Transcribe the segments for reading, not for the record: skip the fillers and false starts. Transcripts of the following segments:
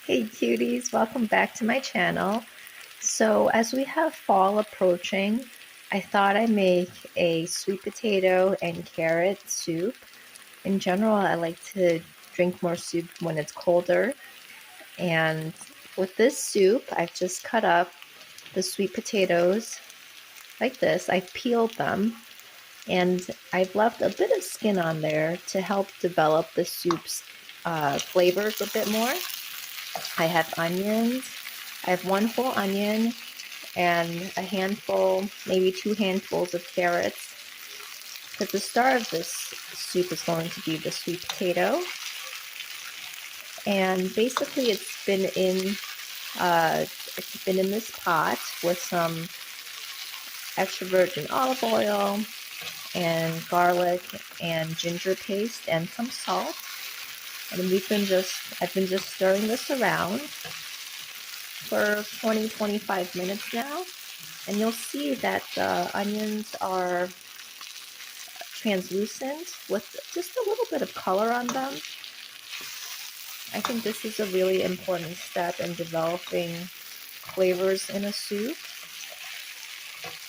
Hey cuties, welcome back to my channel. So as we have fall approaching, I thought I'd make a sweet potato and carrot soup. In general, I like to drink more soup when it's colder. And with this soup, I've just cut up the sweet potatoes like this. I've peeled them and I've left a bit of skin on there to help develop the soup's flavors a bit more. I have onions. I have one whole onion and a handful, maybe 2 handfuls of carrots. Because the star of this soup is going to be the sweet potato. And basically it's been in this pot with some extra virgin olive oil and garlic and ginger paste and some salt. And I've been just stirring this around for 20-25 minutes now, and you'll see that the onions are translucent with just a little bit of color on them. I think this is a really important step in developing flavors in a soup.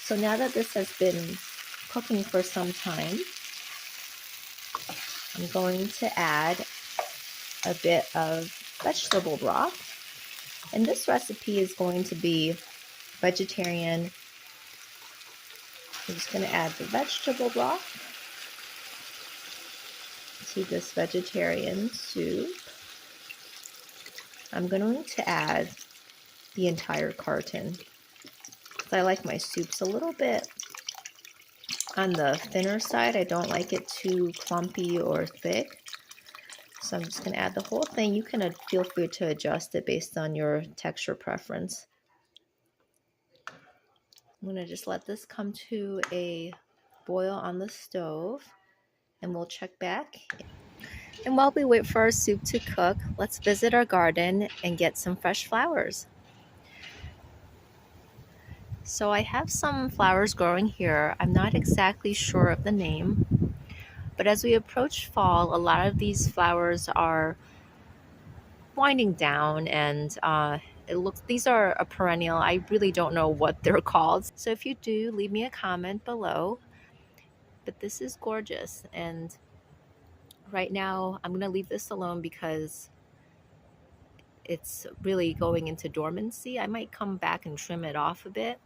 So now that this has been cooking for some time, I'm going to add a bit of vegetable broth. And this recipe is going to be vegetarian. I'm just going to add the vegetable broth to this vegetarian soup. I'm going to add the entire carton because I like my soups a little bit on the thinner side. I don't like it too clumpy or thick. So I'm just going to add the whole thing. You can feel free to adjust it based on your texture preference. I'm going to just let this come to a boil on the stove and we'll check back. And while we wait for our soup to cook, let's visit our garden and get some fresh flowers. So I have some flowers growing here. I'm not exactly sure of the name, but as we approach fall, a lot of these flowers are winding down and these are a perennial. I really don't know what they're called. So if you do, leave me a comment below. But this is gorgeous, and right now I'm gonna leave this alone because it's really going into dormancy. I might come back and trim it off a bit.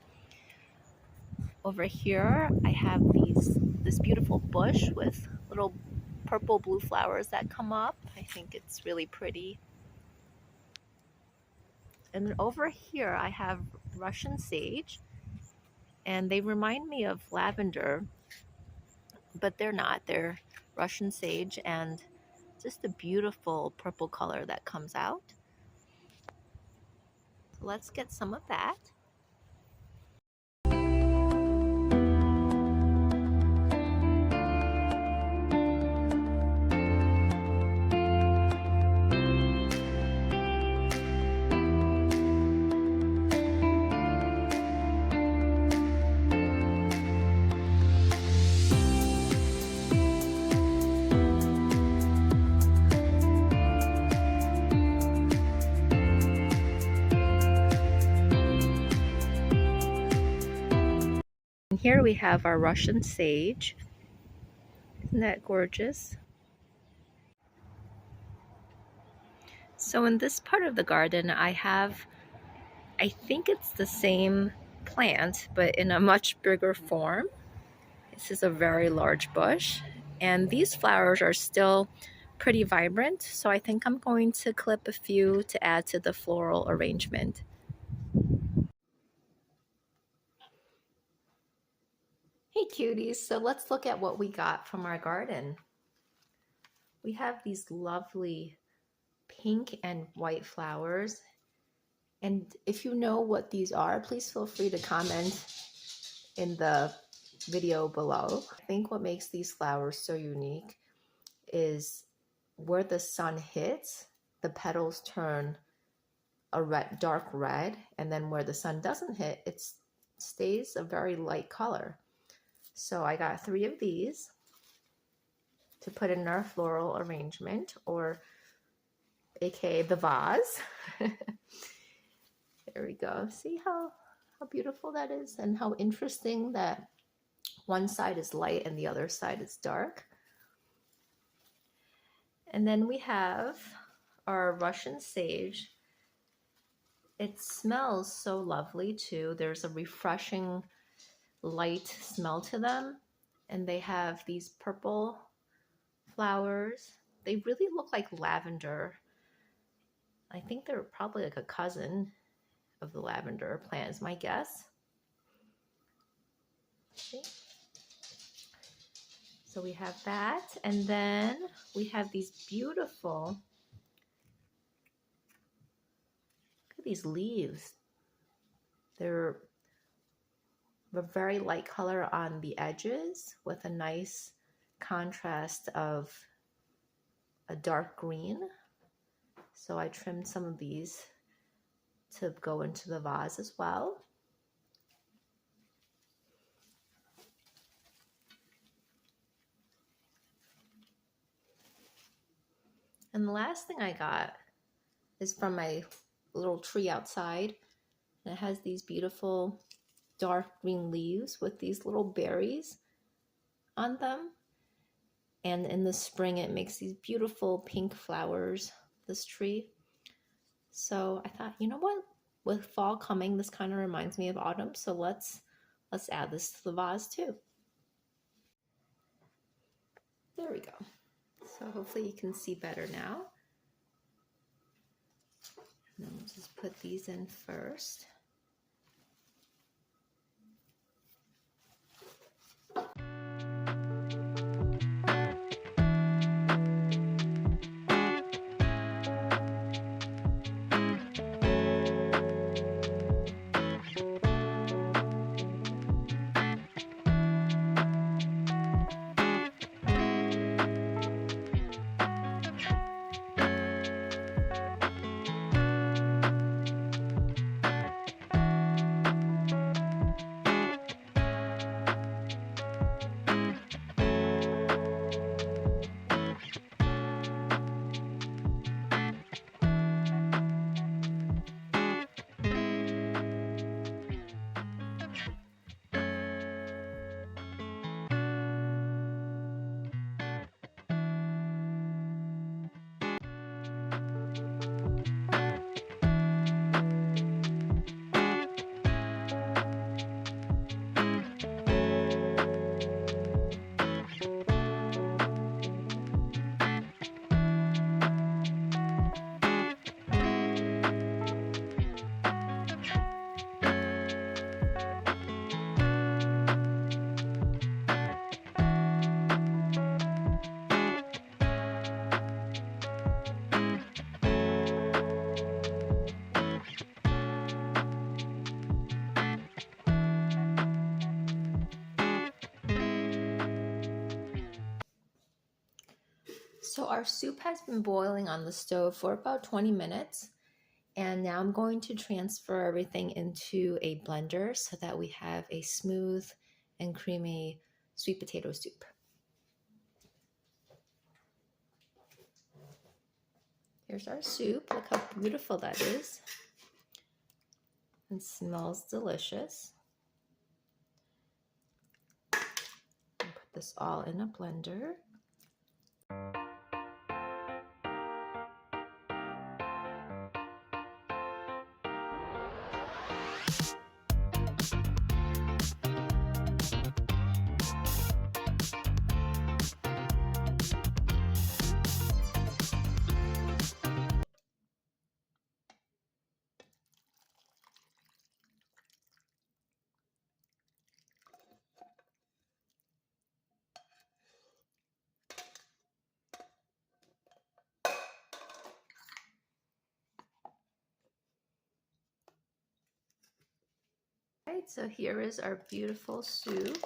Over here I have this beautiful bush with little purple blue flowers that come up. I think it's really pretty. And then over here I have Russian sage, and they remind me of lavender, but they're not. They're Russian sage, and just a beautiful purple color that comes out. So let's get some of that. And here we have our Russian sage. Isn't that gorgeous? So in this part of the garden, I think it's the same plant, but in a much bigger form. This is a very large bush, and these flowers are still pretty vibrant, so I think I'm going to clip a few to add to the floral arrangement. Hey cuties, so let's look at what we got from our garden. We have these lovely pink and white flowers, and if you know what these are, please feel free to comment in the video below. I think what makes these flowers so unique is where the sun hits, the petals turn a dark red, and then where the sun doesn't hit, it stays a very light color. So I got 3 of these to put in our floral arrangement, or aka the vase. There we go. See how beautiful that is, and how interesting that one side is light and the other side is dark. And then we have our Russian sage. It smells so lovely too. There's a refreshing light smell to them, and they have these purple flowers. They really look like lavender. I think they're probably like a cousin of the lavender plant is my guess. See? So we have that, and then we have these beautiful, look at these leaves. They're a very light color on the edges with a nice contrast of a dark green. So I trimmed some of these to go into the vase as well. And the last thing I got is from my little tree outside. And it has these beautiful dark green leaves with these little berries on them. And in the spring, it makes these beautiful pink flowers, this tree. So I thought, you know what? With fall coming, this kind of reminds me of autumn. So let's add this to the vase too. There we go. So hopefully you can see better now. And then we'll just put these in first. So our soup has been boiling on the stove for about 20 minutes. And now I'm going to transfer everything into a blender so that we have a smooth and creamy sweet potato soup. Here's our soup. Look how beautiful that is. It smells delicious. Put this all in a blender. Right, so here is our beautiful soup.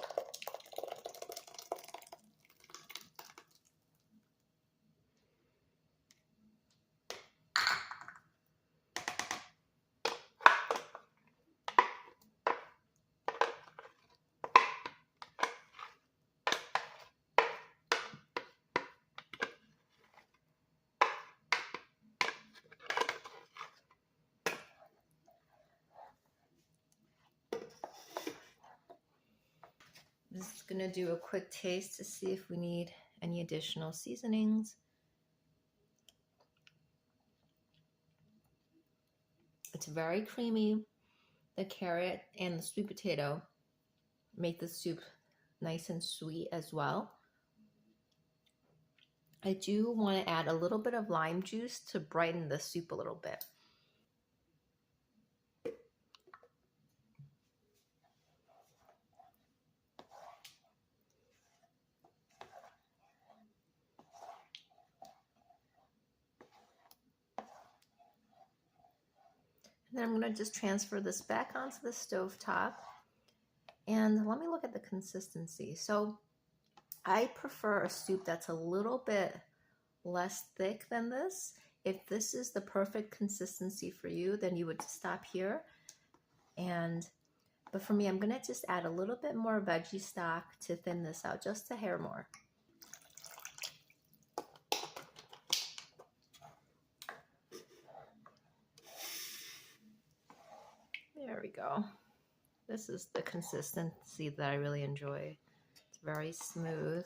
Just gonna do a quick taste to see if we need any additional seasonings. It's very creamy. The carrot and the sweet potato make the soup nice and sweet as well. I do want to add a little bit of lime juice to brighten the soup a little bit. And then I'm going to just transfer this back onto the stove top. And let me look at the consistency. So I prefer a soup that's a little bit less thick than this. If this is the perfect consistency for you, then you would stop here. But for me, I'm gonna just add a little bit more veggie stock to thin this out, just a hair more. There we go. This is the consistency that I really enjoy. It's very smooth.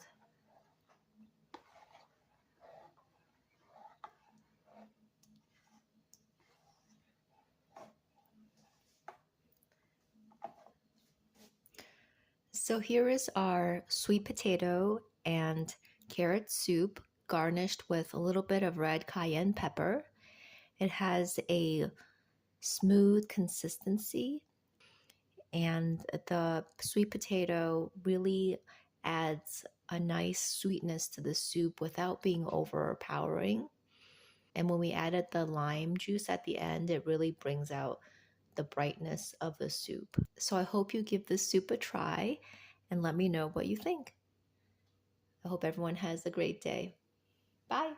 So here is our sweet potato and carrot soup garnished with a little bit of red cayenne pepper. It has a smooth consistency, and the sweet potato really adds a nice sweetness to the soup without being overpowering. And when we added the lime juice at the end, it really brings out the brightness of the soup. So I hope you give this soup a try and let me know what you think. I hope everyone has a great day. Bye.